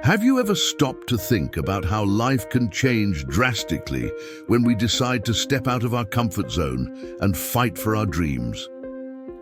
Have you ever stopped to think about how life can change drastically when we decide to step out of our comfort zone and fight for our dreams?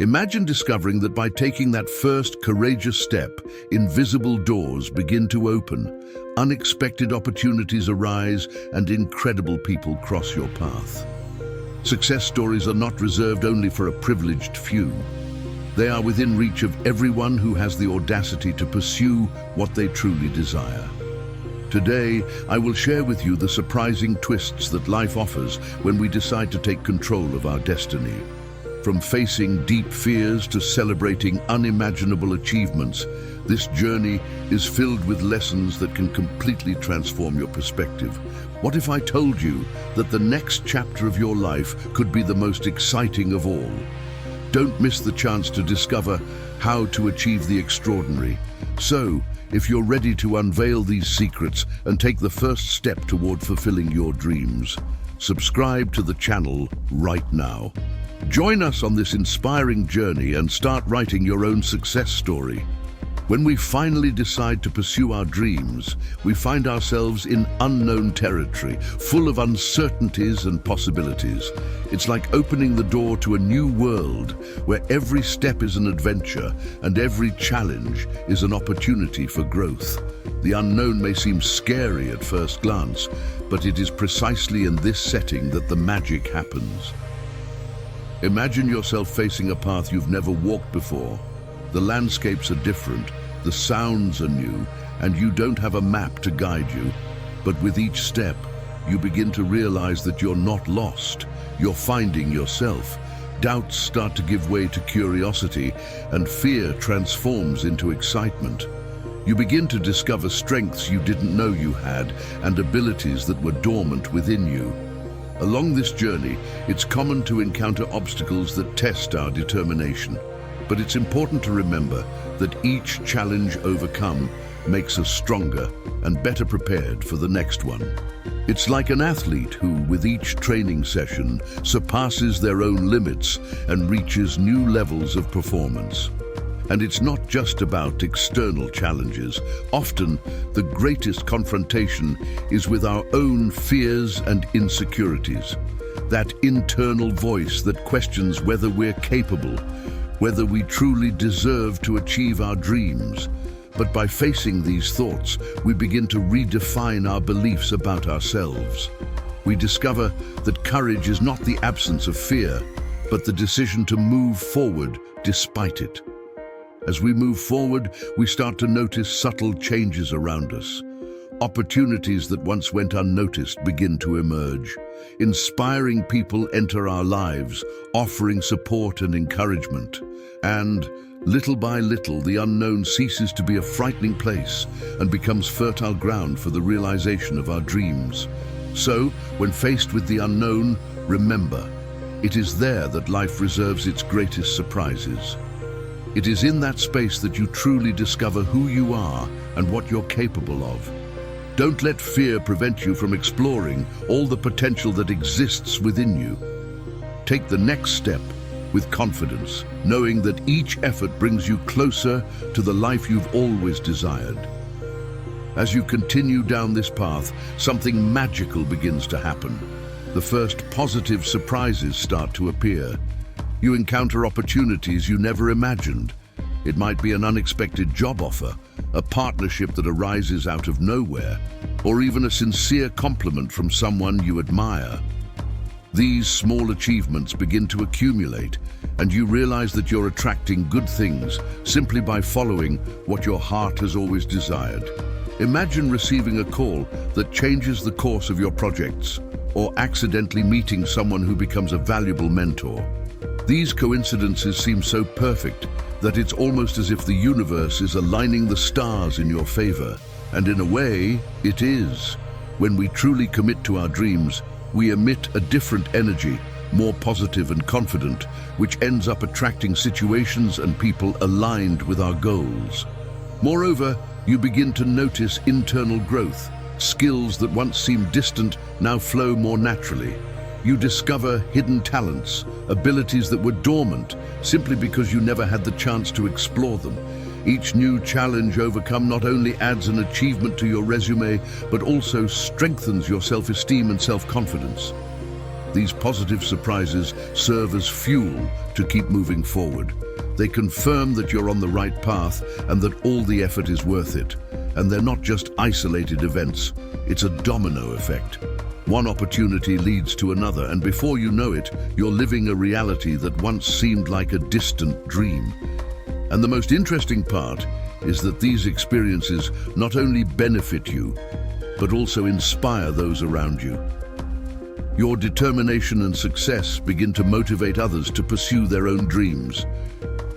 Imagine discovering that by taking that first courageous step, invisible doors begin to open, unexpected opportunities arise, and incredible people cross your path. Success stories are not reserved only for a privileged few. They are within reach of everyone who has the audacity to pursue what they truly desire. Today, I will share with you the surprising twists that life offers when we decide to take control of our destiny. From facing deep fears to celebrating unimaginable achievements, this journey is filled with lessons that can completely transform your perspective. What if I told you that the next chapter of your life could be the most exciting of all? Don't miss the chance to discover how to achieve the extraordinary. So, if you're ready to unveil these secrets and take the first step toward fulfilling your dreams, subscribe to the channel right now. Join us on this inspiring journey and start writing your own success story. When we finally decide to pursue our dreams, we find ourselves in unknown territory, full of uncertainties and possibilities. It's like opening the door to a new world where every step is an adventure and every challenge is an opportunity for growth. The unknown may seem scary at first glance, but it is precisely in this setting that the magic happens. Imagine yourself facing a path you've never walked before. The landscapes are different, the sounds are new, and you don't have a map to guide you. But with each step, you begin to realize that you're not lost. You're finding yourself. Doubts start to give way to curiosity, and fear transforms into excitement. You begin to discover strengths you didn't know you had, and abilities that were dormant within you. Along this journey, it's common to encounter obstacles that test our determination. But it's important to remember that each challenge overcome makes us stronger and better prepared for the next one. It's like an athlete who, with each training session, surpasses their own limits and reaches new levels of performance. And it's not just about external challenges. Often, the greatest confrontation is with our own fears and insecurities. That internal voice that questions whether we're capable, whether we truly deserve to achieve our dreams. But by facing these thoughts, we begin to redefine our beliefs about ourselves. We discover that courage is not the absence of fear, but the decision to move forward despite it. As we move forward, we start to notice subtle changes around us. Opportunities that once went unnoticed begin to emerge. Inspiring people enter our lives, offering support and encouragement. And, little by little, the unknown ceases to be a frightening place and becomes fertile ground for the realization of our dreams. So, when faced with the unknown, remember, it is there that life reserves its greatest surprises. It is in that space that you truly discover who you are and what you're capable of. Don't let fear prevent you from exploring all the potential that exists within you. Take the next step with confidence, knowing that each effort brings you closer to the life you've always desired. As you continue down this path, something magical begins to happen. The first positive surprises start to appear. You encounter opportunities you never imagined. It might be an unexpected job offer, a partnership that arises out of nowhere, or even a sincere compliment from someone you admire. These small achievements begin to accumulate, and you realize that you're attracting good things simply by following what your heart has always desired. Imagine receiving a call that changes the course of your projects, or accidentally meeting someone who becomes a valuable mentor. These coincidences seem so perfect that it's almost as if the universe is aligning the stars in your favor. And in a way, it is. When we truly commit to our dreams, we emit a different energy, more positive and confident, which ends up attracting situations and people aligned with our goals. Moreover, you begin to notice internal growth. Skills that once seemed distant now flow more naturally. You discover hidden talents, abilities that were dormant simply because you never had the chance to explore them. Each new challenge overcome not only adds an achievement to your resume, but also strengthens your self-esteem and self-confidence. These positive surprises serve as fuel to keep moving forward. They confirm that you're on the right path and that all the effort is worth it. And they're not just isolated events, it's a domino effect. One opportunity leads to another, and before you know it, you're living a reality that once seemed like a distant dream. And the most interesting part is that these experiences not only benefit you, but also inspire those around you. Your determination and success begin to motivate others to pursue their own dreams.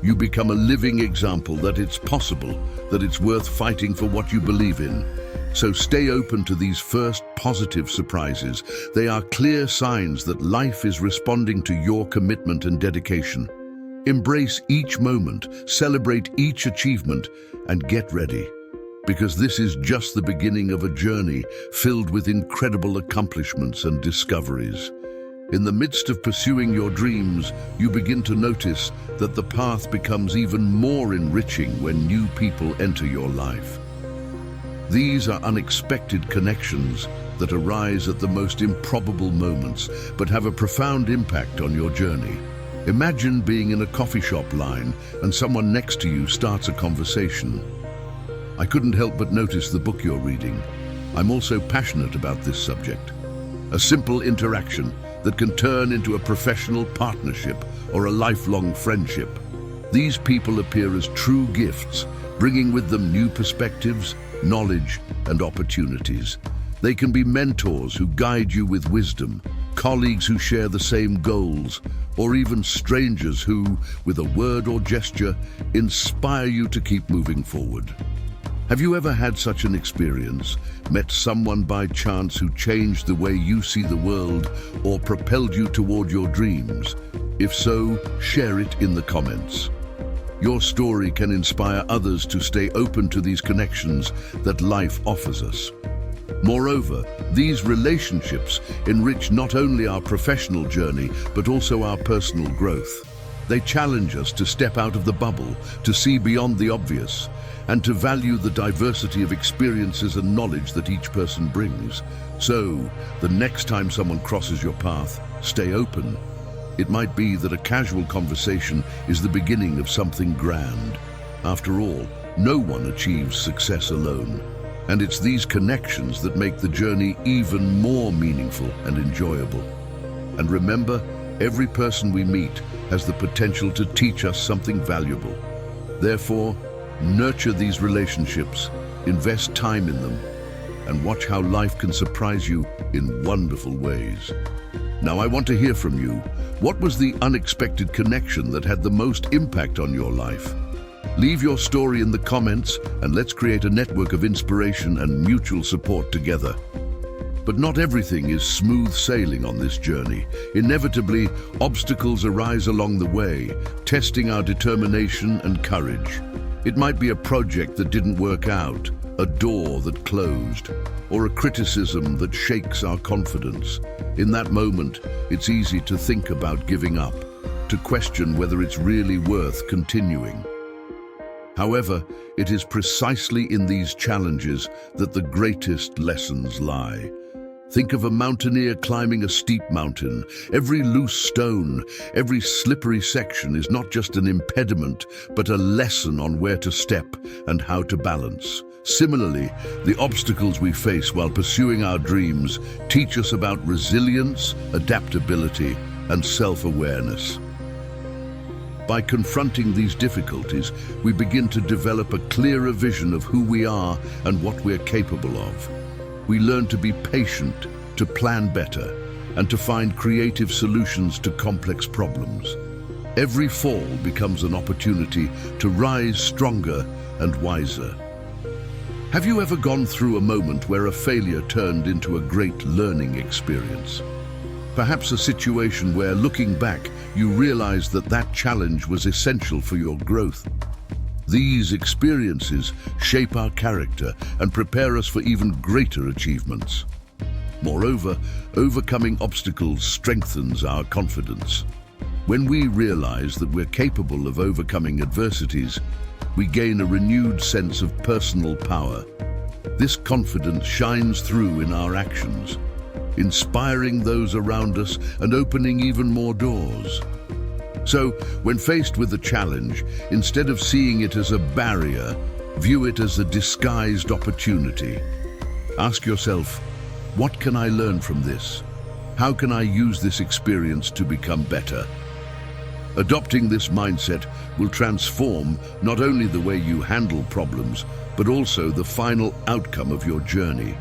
You become a living example that it's possible, that it's worth fighting for what you believe in. So stay open to these first positive surprises. They are clear signs that life is responding to your commitment and dedication. Embrace each moment, celebrate each achievement, and get ready. Because this is just the beginning of a journey filled with incredible accomplishments and discoveries. In the midst of pursuing your dreams, you begin to notice that the path becomes even more enriching when new people enter your life. These are unexpected connections that arise at the most improbable moments, but have a profound impact on your journey. Imagine being in a coffee shop line and someone next to you starts a conversation. I couldn't help but notice the book you're reading. I'm also passionate about this subject. A simple interaction that can turn into a professional partnership or a lifelong friendship. These people appear as true gifts, bringing with them new perspectives, knowledge, and opportunities. They can be mentors who guide you with wisdom, colleagues who share the same goals, or even strangers who, with a word or gesture, inspire you to keep moving forward. Have you ever had such an experience, met someone by chance who changed the way you see the world or propelled you toward your dreams? If so, share it in the comments. Your story can inspire others to stay open to these connections that life offers us. Moreover, these relationships enrich not only our professional journey, but also our personal growth. They challenge us to step out of the bubble, to see beyond the obvious, and to value the diversity of experiences and knowledge that each person brings. So, the next time someone crosses your path, stay open. It might be that a casual conversation is the beginning of something grand. After all, no one achieves success alone. And it's these connections that make the journey even more meaningful and enjoyable. And remember, every person we meet has the potential to teach us something valuable. Therefore, nurture these relationships, invest time in them, and watch how life can surprise you in wonderful ways. Now I want to hear from you. What was the unexpected connection that had the most impact on your life? Leave your story in the comments and let's create a network of inspiration and mutual support together. But not everything is smooth sailing on this journey. Inevitably, obstacles arise along the way, testing our determination and courage. It might be a project that didn't work out, a door that closed, or a criticism that shakes our confidence. In that moment, it's easy to think about giving up, to question whether it's really worth continuing. However, it is precisely in these challenges that the greatest lessons lie. Think of a mountaineer climbing a steep mountain. Every loose stone, every slippery section is not just an impediment, but a lesson on where to step and how to balance. Similarly, the obstacles we face while pursuing our dreams teach us about resilience, adaptability, and self-awareness. By confronting these difficulties, we begin to develop a clearer vision of who we are and what we're capable of. We learn to be patient, to plan better, and to find creative solutions to complex problems. Every fall becomes an opportunity to rise stronger and wiser. Have you ever gone through a moment where a failure turned into a great learning experience? Perhaps a situation where, looking back, you realized that that challenge was essential for your growth. These experiences shape our character and prepare us for even greater achievements. Moreover, overcoming obstacles strengthens our confidence. When we realize that we're capable of overcoming adversities, we gain a renewed sense of personal power. This confidence shines through in our actions, inspiring those around us and opening even more doors. So, when faced with a challenge, instead of seeing it as a barrier, view it as a disguised opportunity. Ask yourself, what can I learn from this? How can I use this experience to become better? Adopting this mindset will transform not only the way you handle problems, but also the final outcome of your journey.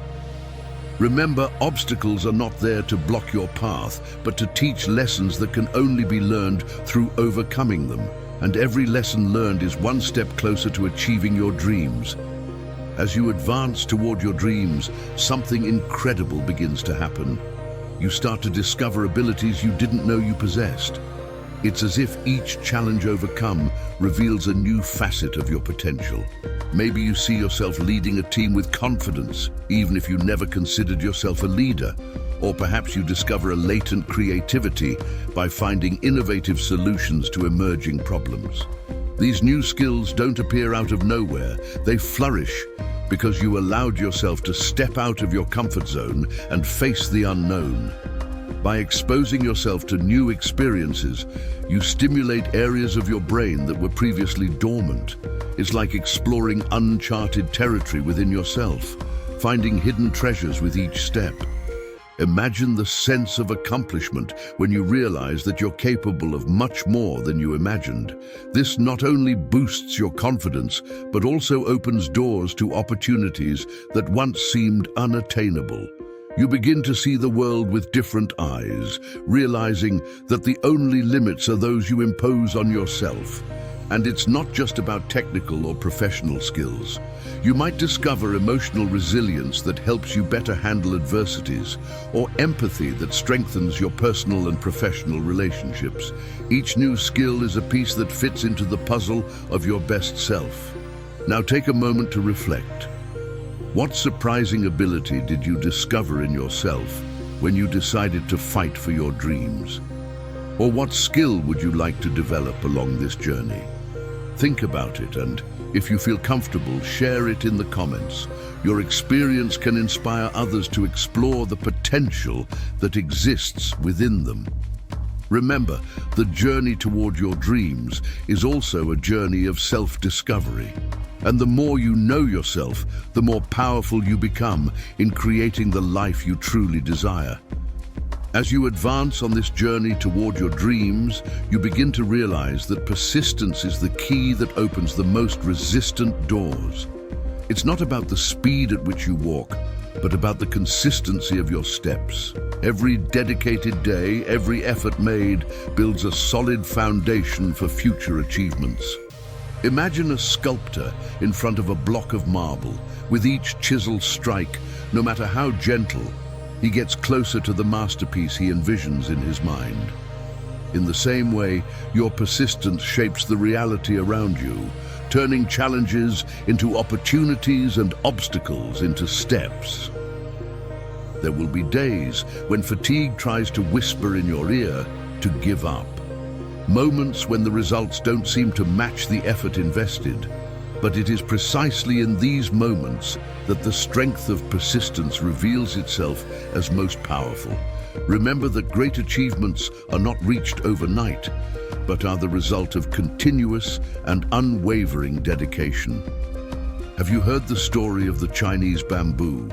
Remember, obstacles are not there to block your path, but to teach lessons that can only be learned through overcoming them. And every lesson learned is one step closer to achieving your dreams. As you advance toward your dreams, something incredible begins to happen. You start to discover abilities you didn't know you possessed. It's as if each challenge overcome reveals a new facet of your potential. Maybe you see yourself leading a team with confidence, even if you never considered yourself a leader. Or perhaps you discover a latent creativity by finding innovative solutions to emerging problems. These new skills don't appear out of nowhere. They flourish because you allowed yourself to step out of your comfort zone and face the unknown. By exposing yourself to new experiences, you stimulate areas of your brain that were previously dormant. It's like exploring uncharted territory within yourself, finding hidden treasures with each step. Imagine the sense of accomplishment when you realize that you're capable of much more than you imagined. This not only boosts your confidence, but also opens doors to opportunities that once seemed unattainable. You begin to see the world with different eyes, realizing that the only limits are those you impose on yourself. And it's not just about technical or professional skills. You might discover emotional resilience that helps you better handle adversities, or empathy that strengthens your personal and professional relationships. Each new skill is a piece that fits into the puzzle of your best self. Now take a moment to reflect. What surprising ability did you discover in yourself when you decided to fight for your dreams? Or what skill would you like to develop along this journey? Think about it, and if you feel comfortable, share it in the comments. Your experience can inspire others to explore the potential that exists within them. Remember, the journey toward your dreams is also a journey of self-discovery. And the more you know yourself, the more powerful you become in creating the life you truly desire. As you advance on this journey toward your dreams, you begin to realize that persistence is the key that opens the most resistant doors. It's not about the speed at which you walk, but about the consistency of your steps. Every dedicated day, every effort made, builds a solid foundation for future achievements. Imagine a sculptor in front of a block of marble. With each chiseled strike, no matter how gentle, he gets closer to the masterpiece he envisions in his mind. In the same way, your persistence shapes the reality around you, turning challenges into opportunities and obstacles into steps. There will be days when fatigue tries to whisper in your ear to give up. Moments when the results don't seem to match the effort invested. But it is precisely in these moments that the strength of persistence reveals itself as most powerful. Remember that great achievements are not reached overnight, but are the result of continuous and unwavering dedication. Have you heard the story of the Chinese bamboo?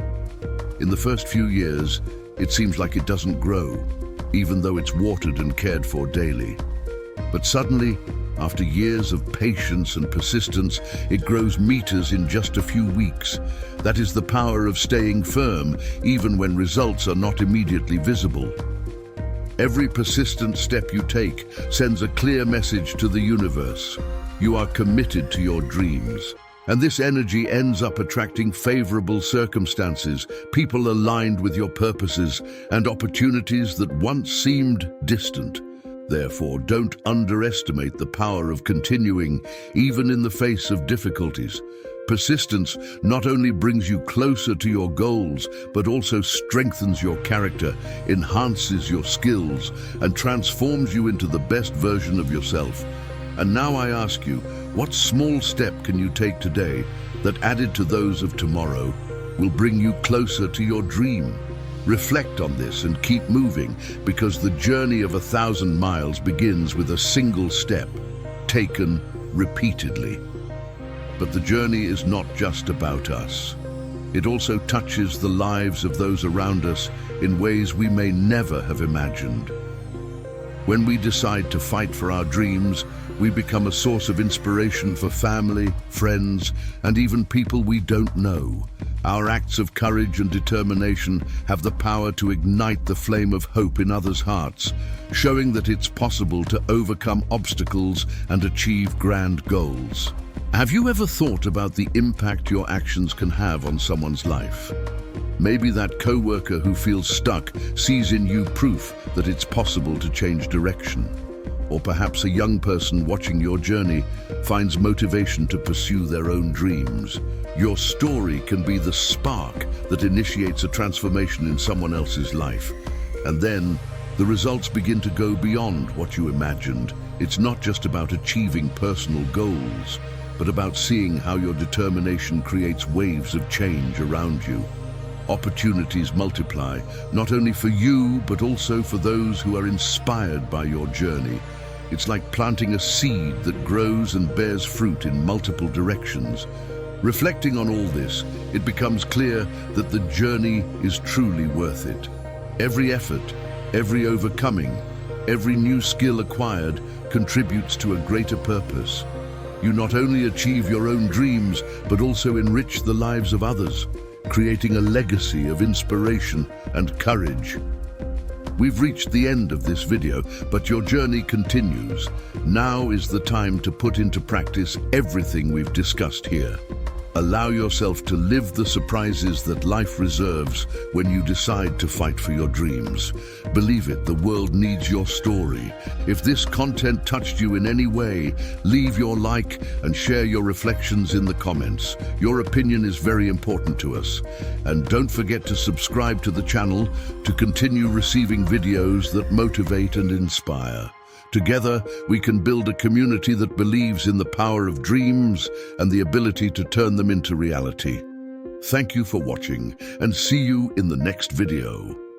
In the first few years, it seems like it doesn't grow, even though it's watered and cared for daily. But suddenly, after years of patience and persistence, it grows meters in just a few weeks. That is the power of staying firm, even when results are not immediately visible. Every persistent step you take sends a clear message to the universe. You are committed to your dreams. And this energy ends up attracting favorable circumstances, people aligned with your purposes, and opportunities that once seemed distant. Therefore, don't underestimate the power of continuing, even in the face of difficulties. Persistence not only brings you closer to your goals, but also strengthens your character, enhances your skills, and transforms you into the best version of yourself. And now I ask you, what small step can you take today that, added to those of tomorrow, will bring you closer to your dream? Reflect on this and keep moving, because the journey of 1,000 miles begins with a single step, taken repeatedly. But the journey is not just about us. It also touches the lives of those around us in ways we may never have imagined. When we decide to fight for our dreams, we become a source of inspiration for family, friends, and even people we don't know. Our acts of courage and determination have the power to ignite the flame of hope in others' hearts, showing that it's possible to overcome obstacles and achieve grand goals. Have you ever thought about the impact your actions can have on someone's life? Maybe that coworker who feels stuck sees in you proof that it's possible to change direction. Or perhaps a young person watching your journey finds motivation to pursue their own dreams. Your story can be the spark that initiates a transformation in someone else's life. And then the results begin to go beyond what you imagined. It's not just about achieving personal goals, but about seeing how your determination creates waves of change around you. Opportunities multiply, not only for you, but also for those who are inspired by your journey. It's like planting a seed that grows and bears fruit in multiple directions. Reflecting on all this, it becomes clear that the journey is truly worth it. Every effort, every overcoming, every new skill acquired contributes to a greater purpose. You not only achieve your own dreams, but also enrich the lives of others, creating a legacy of inspiration and courage. We've reached the end of this video, but your journey continues. Now is the time to put into practice everything we've discussed here. Allow yourself to live the surprises that life reserves when you decide to fight for your dreams. Believe it, the world needs your story. If this content touched you in any way, leave your like and share your reflections in the comments. Your opinion is very important to us. And don't forget to subscribe to the channel to continue receiving videos that motivate and inspire. Together, we can build a community that believes in the power of dreams and the ability to turn them into reality. Thank you for watching, and see you in the next video.